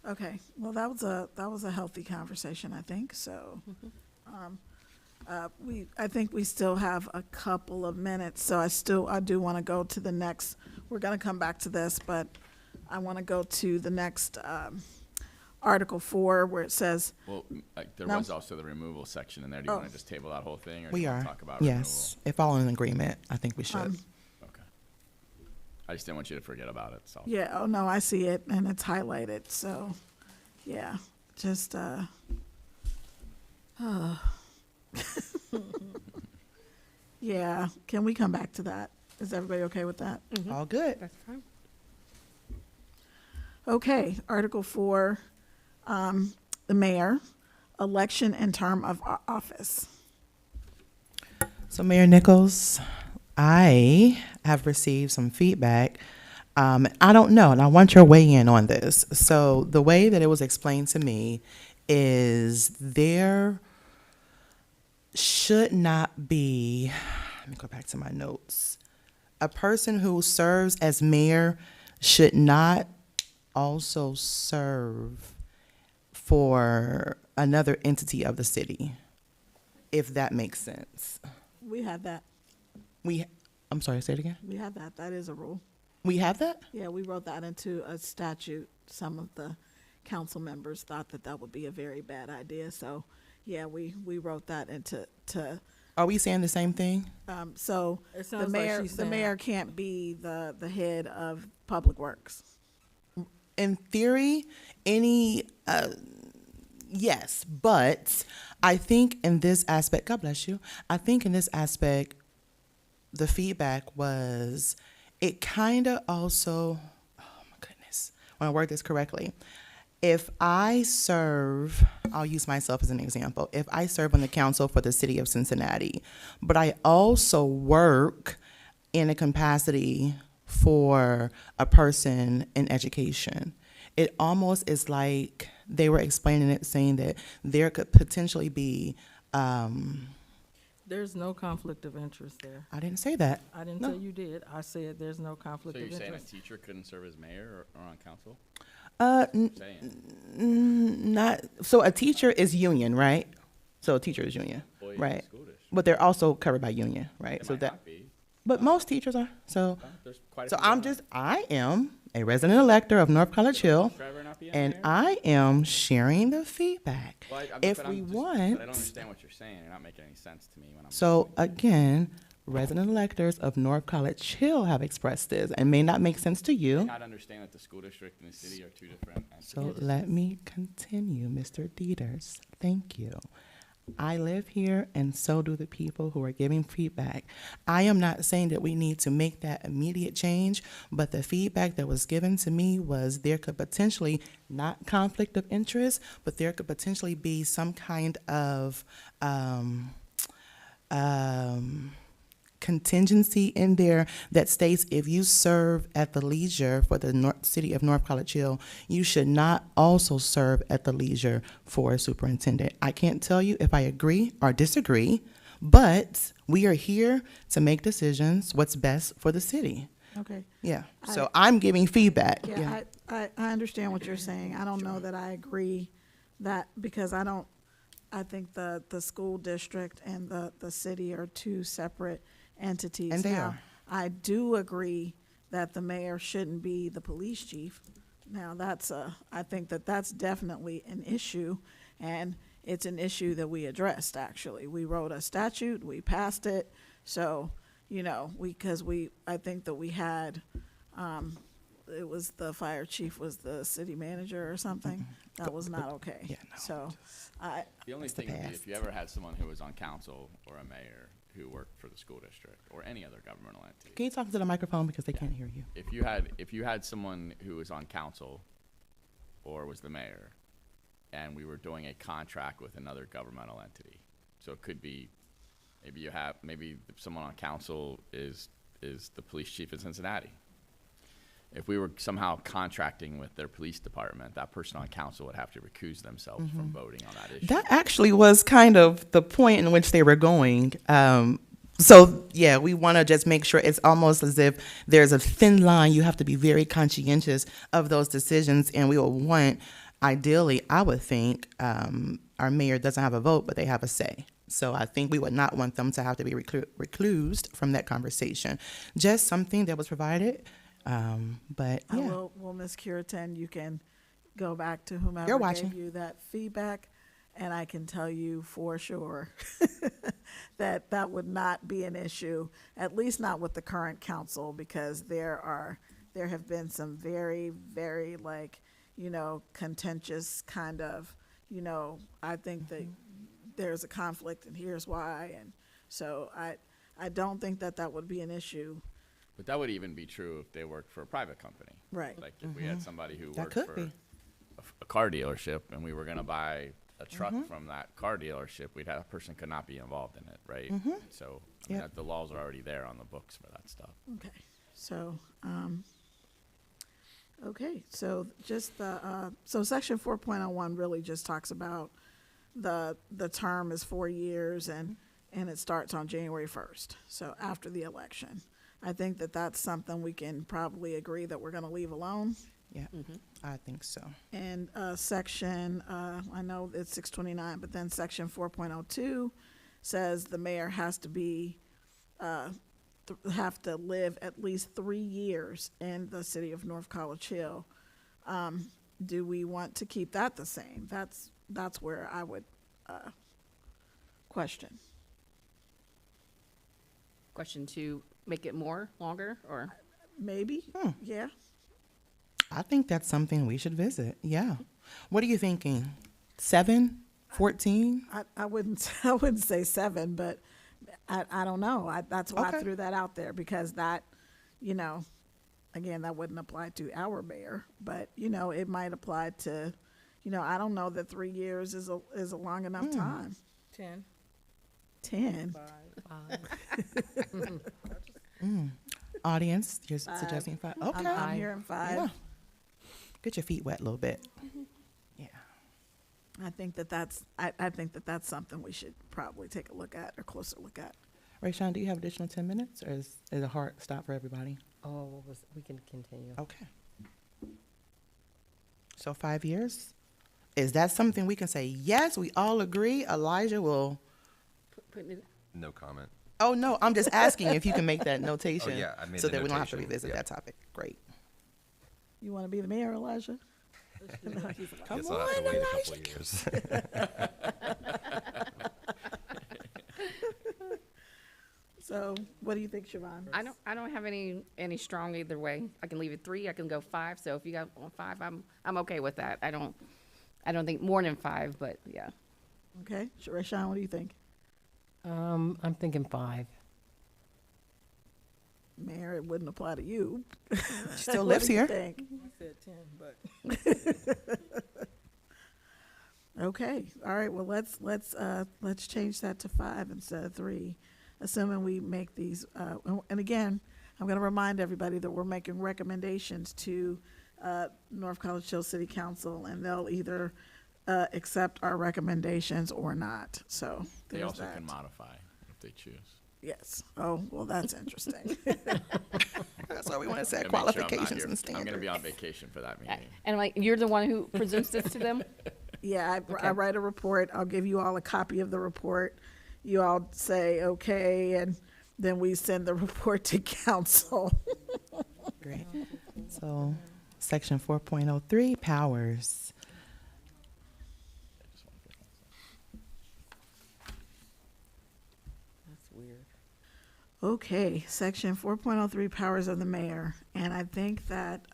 okay. Well, that was a healthy conversation, I think. So, I think we still have a couple of minutes, so I do want to go to the next. We're going to come back to this, but I want to go to the next Article 4, where it says, Well, there No. was also the removal section in there. Do you Oh. want to just table that whole thing, or do We you want are. to talk about Yes. If all in agreement, I think we should. removal? Okay. I just didn't want you to forget about it, so. yeah, oh no, I see it, and it's highlighted, so, yeah, just, yeah, can we come back to that? Is everybody okay with that? All good. That's fine. Okay, Article 4, the mayor, election and term of office. So Mayor Nichols, I have received some feedback. I don't know, and I want your weigh in on this. So the way that it was explained to me is there should not be, let me go back to my notes. A person who serves as mayor should not also serve for another entity of the city, if that makes sense. We have that, I'm sorry, say it again. we have that, that is a rule. We have that? Yeah, we wrote that into a statute. Some of the council members thought that would be a very bad idea, so, yeah, we wrote that into, Are we saying the same thing? so It the sounds like mayor, she's the saying- mayor can't be the head of Public Works. In theory, yes, but I think in this aspect, God bless you, I think in this aspect, the feedback was, it kind of also, oh my goodness, when I word this correctly, if I serve, I'll use myself as an example. If I serve on the council for the city of Cincinnati, but I also work in a capacity for a person in education, it almost is like they were explaining it, saying that there could potentially be, There's no conflict of interest there. I didn't say that. I didn't No. say you did. I said there's no So conflict of you're saying a interest. teacher couldn't serve as mayor or on council? Not, so a teacher is union, right? So a teacher is union, Employee of the right? school district. But they're also covered by union, right? It So might that, not be. but most teachers are, so. There's quite a So few I'm that are. just, I am a resident elector of North College Hill, Forever not be a and mayor? I am sharing the feedback. Well, If but I'm we just- want, But I don't understand what you're saying. You're not making any sense to me when I'm. so listening. again, resident electors of North College Hill have expressed this, and may not make sense to I you. not understand that the school district and the city are two different So entities. let me continue, Mr. Dieters. Thank you. I live here, and so do the people who are giving feedback. I am not saying that we need to make that immediate change, but the feedback that was given to me was there could potentially, not conflict of interest, but there could potentially be some kind of contingency in there that states if you serve at the leisure for the city of North College Hill, you should not also serve at the leisure for a superintendent. I can't tell you if I agree or disagree, but we are here to make decisions what's best for the city. Okay. Yeah, so I'm giving feedback. Yeah, I understand what you're saying. I don't know that I agree that, because I think the school district and the city are two separate entities. And they Now, are. I do agree that the mayor shouldn't be the police chief. Now, I think that that's definitely an issue, and it's an issue that we addressed, actually. We wrote a statute, we passed it, so, I think that we had, it was the fire chief was the city manager or something. That was not okay. Yeah, no, So, The only It's the thing would be past. if you ever had someone who was on council or a mayor who worked for the school district or any other governmental entity. Can you talk to the microphone because they can't hear you? If you had someone who was on council or was the mayor, and we were doing a contract with another governmental entity, so it could be maybe someone on council is the police chief in Cincinnati. If we were somehow contracting with their police department, that person on council would have to recuse themselves from voting on that issue. That actually was kind of the point in which they were going. So, yeah, we want to just make sure it's almost as if there's a thin line. You have to be very conscientious of those decisions. And we will want, ideally, I would think, our mayor doesn't have a vote, but they have a say. So I think we would not want them to have to be reclused from that conversation. Just something that was provided. But, I yeah. will, Ms. Curitan, you can go back to whomever You're watching. gave you that feedback, and I can tell you for sure that that would not be an issue, at least not with the current council, because there have been some very, very contentious kind of, I think that there's a conflict and here's why, and so I don't think that would be an issue. But that would even be true if they worked for a private company. Right. Like if we had somebody who That worked could for be. a car dealership and we were going to buy a truck from that car dealership, that person could not be involved in it, right? So I mean, Yep. the laws are already there on the books for that stuff. Okay, so, so just so section 4.01 really just talks about the term is 4 years and it starts on January 1st, so after the election. I think that that's something we can probably agree that we're gonna leave alone. Yeah, I think so. And section, I know it's 629, but then section 4.02 says the mayor has to be, have to live at least 3 years in the city of North College Hill. Do we want to keep that the same? That's where I would question. Question to make it longer, or? Maybe, yeah. I think that's something we should visit. Yeah. What are you thinking? 7, 14? I wouldn't say 7, but I don't know. That's why I Okay. threw that out there, because that, again, that wouldn't apply to our mayor, but, it might apply to I don't know that 3 years is a long enough time. 10. 10. Audience, you're suggesting 5? Okay. I'm hearing 5. Yeah. Get your feet wet a little bit. Yeah. I think that's something we should probably take a look at, a closer look at. Rayshawn, do you have additional 10 minutes, or is it a hard stop for everybody? Oh, we can continue. Okay. So 5 years? Is that something we can say, yes, we all agree, Elijah will? Putting it, No comment. Oh, no, I'm just asking if you can make that notation. Oh, yeah, I made so the that we don't have to notation, revisit yeah. that topic. Great. You want to be the mayor, Elijah? Come Guess I'll have to on, wait a couple of years. So, what do you think, Siobhan? I don't have any strong either way. I can leave it 3, I can go 5, so if you got on 5, I'm okay with that. I don't think more than 5, but yeah. Okay, Rayshawn, what do you think? I'm thinking 5. Mayor, it wouldn't apply to you. Still What lives do you here. think? I said 10, but. Okay, all right, well, let's change that to 5 instead of 3, assuming we make these, and again, I'm gonna remind everybody that we're making recommendations to, North College Hill City Council, and they'll either, accept our recommendations or not, so They there's also that. can modify if they choose. Yes, oh, well, that's interesting. That's why we want to set Gotta make sure I'm not qualifications here. and standards. I'm gonna be on vacation for that meeting. And like, you're the one who presents this to them? Yeah, I Okay. write a report. I'll give you all a copy of the report. You all say, okay, and then we send the report to council. Great. So, section 4.03, powers. That's weird. Okay, section 4.03, powers of the mayor. And I think that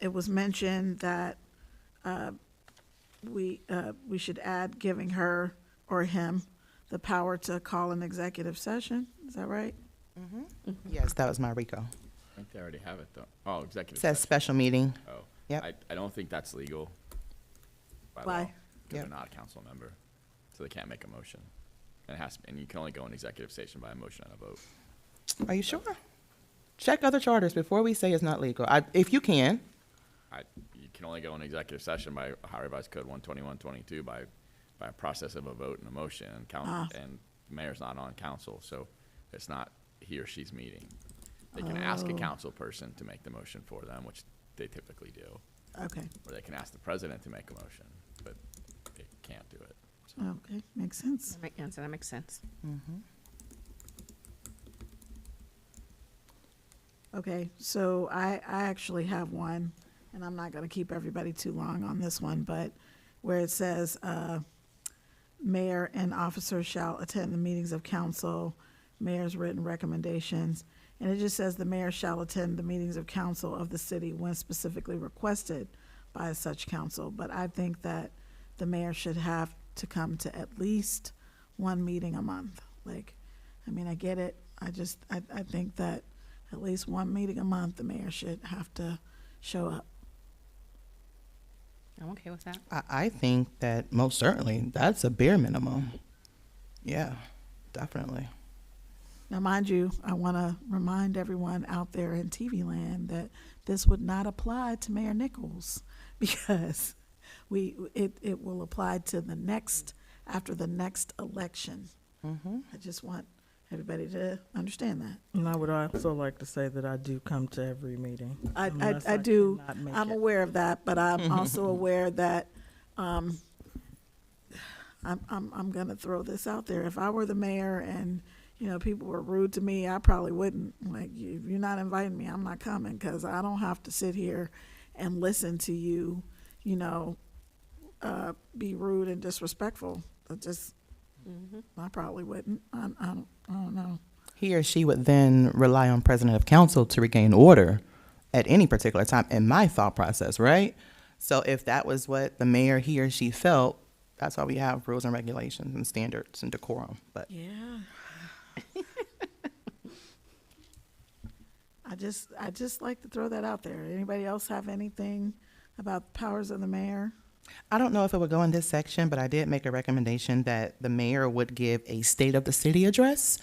it was mentioned that we should add giving her or him the power to call an executive session. Is that right? Yes, that was my RICO. I think they already have it though. Oh, executive Says session. special meeting. Oh. Yep. I don't think that's legal by Why? law, because Yep. they're not a council member, so they can't make a motion. And and you can only go in executive session by a motion and a vote. Are you sure? Check other charters before we say it's not legal. If you can. You can only go in executive session by Ohio Revised Code 12122 by a process of a vote and a motion, and the mayor's not on council, so it's not he or she's meeting. They can ask a council person to make the motion for them, which they typically do, Okay, or they can ask the president to make a motion, but they can't do it. So. okay, makes sense. That makes sense. Okay, so I actually have one, and I'm not gonna keep everybody too long on this one, but where it says, mayor and officers shall attend the meetings of council, mayor's written recommendations, and it just says the mayor shall attend the meetings of council of the city when specifically requested by such council, but I think that the mayor should have to come to at least one meeting a month. Like, I mean, I get it, I think that at least one meeting a month, the mayor should have to show up. I'm okay with that. I think that most certainly that's a bare minimum. Yeah, definitely. Now, mind you, I want to remind everyone out there in TV land that this would not apply to Mayor Nichols, because it will apply to after the next election. I just want everybody to understand that. And I would also like to say that I do come to every meeting. I unless do, cannot make I'm it. aware of that, but I'm also aware that, I'm gonna throw this out there. If I were the mayor and, people were rude to me, I probably wouldn't. Like, if you're not inviting me, I'm not coming, because I don't have to sit here and listen to you, be rude and disrespectful. I probably wouldn't. I don't know. He or she would then rely on president of council to regain order at any particular time, in my thought process, right? So if that was what the mayor, he or she felt, that's why we have rules and regulations and standards and decorum. But Yeah. I just like to throw that out there. Anybody else have anything about the powers of the mayor? I don't know if it would go in this section, but I did make a recommendation that the mayor would give a state of the city address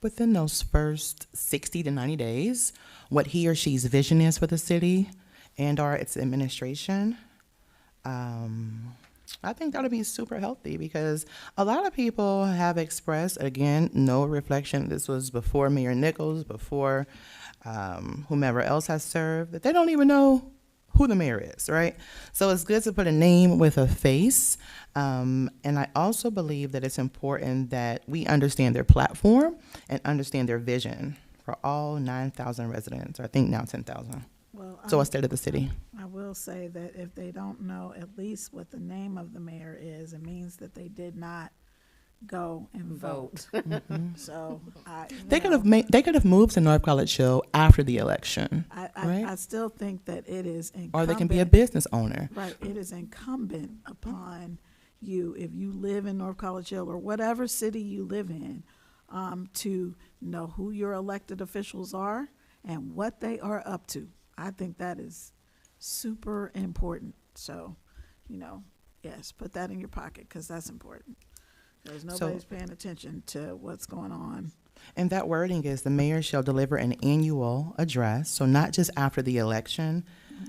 within those first 60 to 90 days, what he or she's vision is for the city and/or its administration. I think that would be super healthy because a lot of people have expressed, again, no reflection. This was before Mayor Nichols, before whomever else has served, that they don't even know who the mayor is, right? So it's good to put a name with a face. And I also believe that it's important that we understand their platform and understand their vision for all 9,000 residents, or I think now 10,000. Well, So a state of the city. I will say that if they don't know at least what the name of the mayor is, it means that they did not go and vote. So They could have moved to North College Hill after the election, I right? still think that it is incumbent. Or they can be a business owner. Right, it is incumbent upon you, if you live in North College Hill or whatever city you live in, to know who your elected officials are and what they are up to. I think that is super important. So, yes, put that in your pocket because that's important. Because nobody's paying attention to what's going on. And that wording is the mayor shall deliver an annual address, so not just after the election,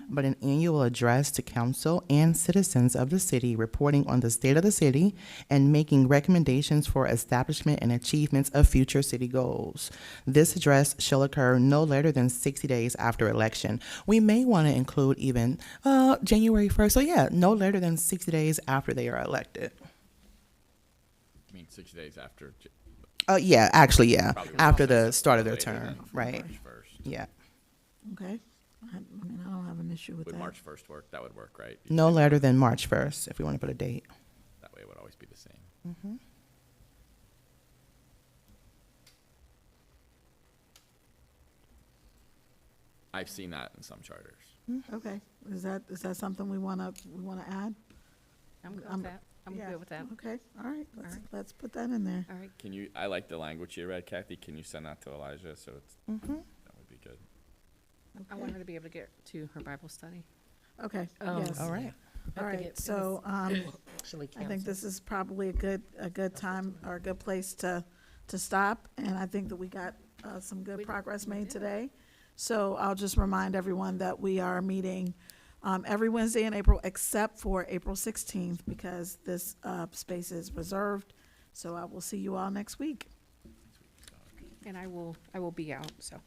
but an annual address to council and citizens of the city reporting on the state of the city and making recommendations for establishment and achievements of future city goals. This address shall occur no later than 60 days after election. We may want to include even January 1st. So yeah, no later than 60 days after they are elected. I mean, 6 days after. Yeah, actually, yeah, Probably after won't the say start of their later term, than right? March 1st. Yeah. Okay? I mean, I don't have an issue with Would that. March 1st work? That would work, right? No later than March 1st, if we want to put a date. That way it would always be the same. I've seen that in some charters. Okay, is that something we wanna add? I'm good I'm- with that. I'm Yeah. good with that. Okay, all right, All right. let's put that in there. All right. I like the language you read, Kathy. Can you send that to Elijah? So that would be good. I want her to be able to get to her Bible study. Okay, Oh, yes. All right. All right, so, Actually, I think this is probably a good time or a good place to stop, and I think that we got some good progress made today. So I'll just remind everyone that we are meeting every Wednesday in April except for April 16th because this space is reserved. So I will see you all next week. And I will be out, so.